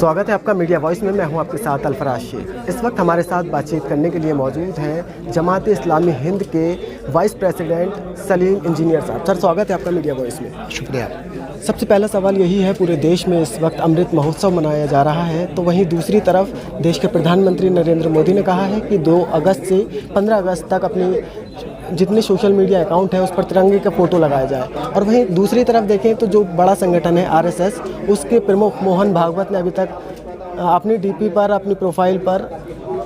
स्वागत है आपका मीडिया वॉइस में। मैं हूं आपके साथ अल्फराज शेख। इस वक्त हमारे साथ बातचीत करने के लिए मौजूद हैं जमात इस्लामी हिंद के वाइस प्रेसिडेंट सलीम इंजीनियर साहब। सर, स्वागत है आपका मीडिया वॉइस में। शुक्रिया। सबसे पहला सवाल यही है, पूरे देश में इस वक्त अमृत महोत्सव मनाया जा रहा है, तो वहीं दूसरी तरफ देश के प्रधानमंत्री नरेंद्र मोदी ने कहा है कि 2 अगस्त से 15 अगस्त तक अपनी जितने सोशल मीडिया अकाउंट है उस पर तिरंगे का फ़ोटो लगाया जाए। और वहीं दूसरी तरफ देखें तो जो बड़ा संगठन है आरएसएस, उसके प्रमुख मोहन भागवत ने अभी तक अपनी डीपी पर, अपनी प्रोफाइल पर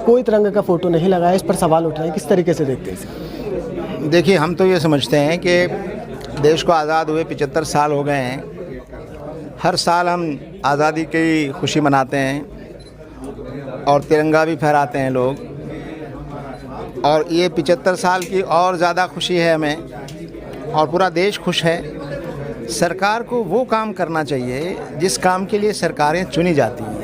कोई तिरंगे का फ़ोटो नहीं लगाया। इस पर सवाल उठ रहे हैं, किस तरीके से देखते हैं इसे? देखिए, हम तो ये समझते हैं कि देश को आज़ाद हुए 75 साल हो गए हैं। हर साल हम आज़ादी की खुशी मनाते हैं और तिरंगा भी फहराते हैं लोग, और ये 75 साल की और ज़्यादा खुशी है हमें, और पूरा देश खुश है। सरकार को वो काम करना चाहिए जिस काम के लिए सरकारें चुनी जाती हैं।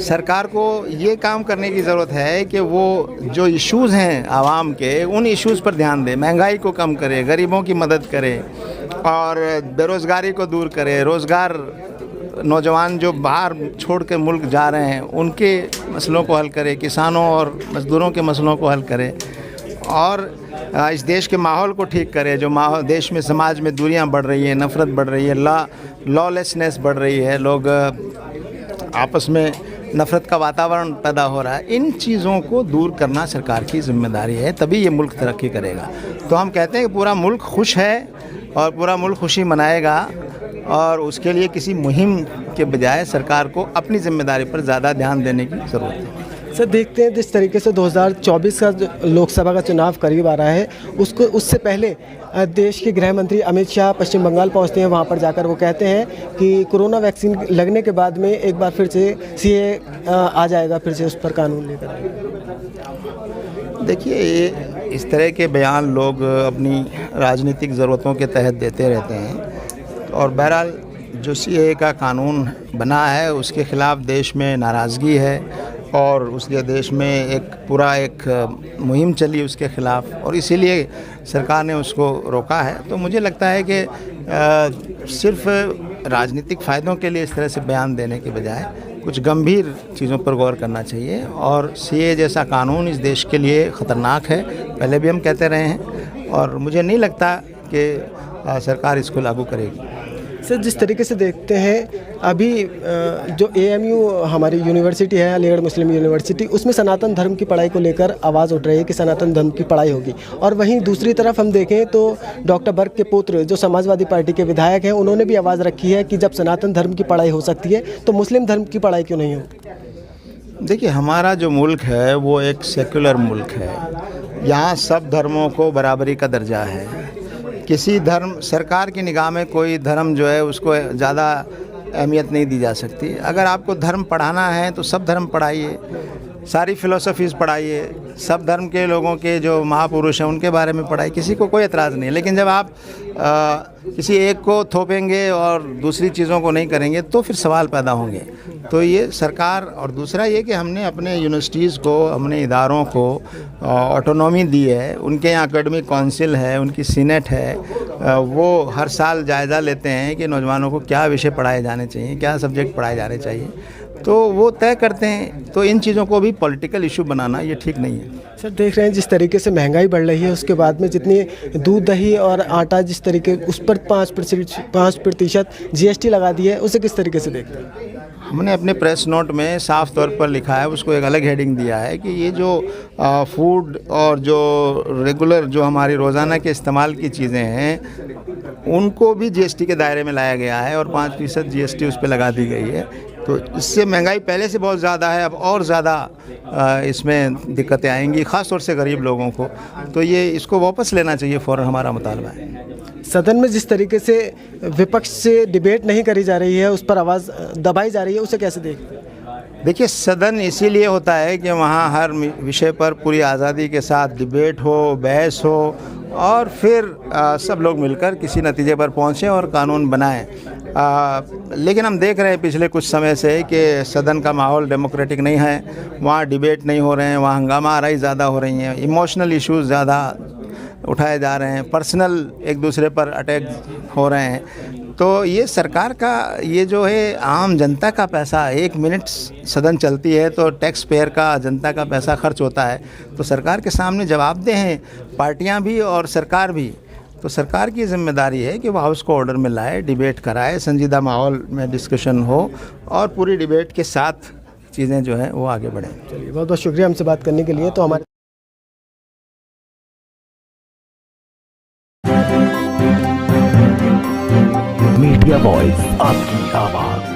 सरकार को ये काम करने की ज़रूरत है कि वो जो इश्यूज़ हैं आवाम के, उन इश्यूज़ पर ध्यान दे, महंगाई को कम करे, गरीबों की मदद करे और बेरोज़गारी को दूर करे। रोज़गार, नौजवान जो बाहर छोड़ के मुल्क जा रहे हैं उनके मसलों को हल करे, किसानों और मज़दूरों के मसलों को हल करे, और इस देश के माहौल को ठीक करे। जो माहौल देश में, समाज में दूरियां बढ़ रही हैं, नफ़रत बढ़ रही है, लॉलेसनेस बढ़ रही है, लोग आपस में नफ़रत का वातावरण पैदा हो रहा है, इन चीज़ों को दूर करना सरकार की जिम्मेदारी है, तभी ये मुल्क तरक्की करेगा। तो हम कहते हैं कि पूरा मुल्क खुश है और पूरा मुल्क खुशी मनाएगा, और उसके लिए किसी मुहिम के बजाय सरकार को अपनी जिम्मेदारी पर ज़्यादा ध्यान देने की ज़रूरत है। सर, देखते हैं जिस तरीके से 2024 का लोकसभा का चुनाव करीब आ रहा है, उससे पहले देश के गृह मंत्री अमित शाह पश्चिम बंगाल पहुंचते हैं। वहां पर जाकर वो कहते हैं कि कोरोना वैक्सीन लगने के बाद में एक बार फिर से सीए आ जाएगा, फिर से उस पर कानून लेकर आएगा। देखिए, ये इस तरह के बयान लोग अपनी राजनीतिक ज़रूरतों के तहत देते रहते हैं, और बहरहाल जो सीए का कानून बना है उसके ख़िलाफ़ देश में नाराज़गी है, और उसके देश में एक मुहिम चली उसके ख़िलाफ़, और इसीलिए सरकार ने उसको रोका है। तो मुझे लगता है कि सिर्फ राजनीतिक फ़ायदों के लिए इस तरह से बयान देने के बजाय कुछ गंभीर चीज़ों पर गौर करना चाहिए। और सीए जैसा कानून इस देश के लिए ख़तरनाक है, पहले भी हम कहते रहे हैं, और मुझे नहीं लगता कि सरकार इसको लागू करेगी। सर, जिस तरीके से देखते हैं अभी जो एएमयू हमारी यूनिवर्सिटी है, अलीगढ़ मुस्लिम यूनिवर्सिटी, उसमें सनातन धर्म की पढ़ाई को लेकर आवाज़ उठ रही है कि सनातन धर्म की पढ़ाई होगी। और वहीं दूसरी तरफ हम देखें तो डॉक्टर बर्क के पुत्र जो समाजवादी पार्टी के विधायक हैं, उन्होंने भी आवाज़ रखी है कि जब सनातन धर्म की पढ़ाई हो सकती है तो मुस्लिम धर्म की पढ़ाई क्यों नहीं होगी? देखिए, हमारा जो मुल्क है वो एक सेक्युलर मुल्क है। यहाँ सब धर्मों को बराबरी का दर्जा है। किसी धर्म, सरकार की निगाह में कोई धर्म जो है उसको ज़्यादा अहमियत नहीं दी जा सकती। अगर आपको धर्म पढ़ाना है तो सब धर्म पढ़ाइए, सारी फ़िलोसफीज़ पढ़ाइए, सब धर्म के लोगों के जो महापुरुष हैं उनके बारे में पढ़ाइए, किसी को कोई एतराज़ नहीं है। लेकिन जब आप किसी एक को थोपेंगे और दूसरी चीज़ों को नहीं करेंगे तो फिर सवाल पैदा होंगे। तो ये सरकार, और दूसरा ये कि हमने अपने यूनिवर्सिटीज़ को, अपने इदारों को ऑटोनॉमी दी है। उनके यहाँ एकेडमिक काउंसिल है, उनकी सीनेट है, वो हर साल जायज़ा लेते हैं कि नौजवानों को क्या विषय पढ़ाए जाने चाहिए, क्या सब्जेक्ट पढ़ाए जाने चाहिए, तो वो तय करते हैं। तो इन चीज़ों को भी पॉलिटिकल इशू बनाना ये ठीक नहीं है। सर, देख रहे हैं जिस तरीके से महंगाई बढ़ रही है, उसके बाद में जितनी दूध, दही और आटा, जिस तरीके उस पर 5% जीएसटी लगा दी है, उसे किस तरीके से देखते हैं? हमने अपने प्रेस नोट में साफ़ तौर पर लिखा है, उसको एक अलग हेडिंग दिया है कि ये जो फूड और जो रेगुलर जो हमारी रोज़ाना के इस्तेमाल की चीज़ें हैं उनको भी जीएसटी के दायरे में लाया गया है, और 5% जीएसटी उस पर लगा दी गई है। तो इससे महंगाई पहले से बहुत ज़्यादा है, अब और ज़्यादा इसमें दिक्कतें आएंगी, ख़ास तौर से गरीब लोगों को। तो ये इसको वापस लेना चाहिए, फ़ौरन हमारा मुतालबा है। सदन में जिस तरीके से विपक्ष से डिबेट नहीं करी जा रही है, उस पर आवाज़ दबाई जा रही है, उसे कैसे देखते हैं? देखिए, सदन इसीलिए होता है कि वहाँ हर विषय पर पूरी आज़ादी के साथ डिबेट हो, बहस हो, और फिर सब लोग मिलकर किसी नतीजे पर पहुँचें और कानून बनाएं। लेकिन हम देख रहे हैं पिछले कुछ समय से कि सदन का माहौल डेमोक्रेटिक नहीं है, वहाँ डिबेट नहीं हो रहे हैं, वहाँ हंगामा आराई ज़्यादा हो रही हैं, इमोशनल इश्यूज़ ज़्यादा उठाए जा रहे हैं, पर्सनल एक दूसरे पर अटैक हो रहे हैं। तो ये सरकार का ये जो है आम जनता का पैसा, 1 मिनट सदन चलती है तो टैक्स पेयर का, जनता का पैसा खर्च होता है, तो सरकार के सामने जवाबदेह हैं पार्टियां भी और सरकार भी। तो सरकार की जिम्मेदारी है कि वो हाउस को ऑर्डर में लाए, डिबेट कराए, संजीदा माहौल में डिस्कशन हो और पूरी डिबेट के साथ चीज़ें जो हैं वो आगे बढ़ें। चलिए, बहुत बहुत शुक्रिया हमसे बात करने के लिए। तो हमारे मीडिया वॉइस, आपकी आवाज़।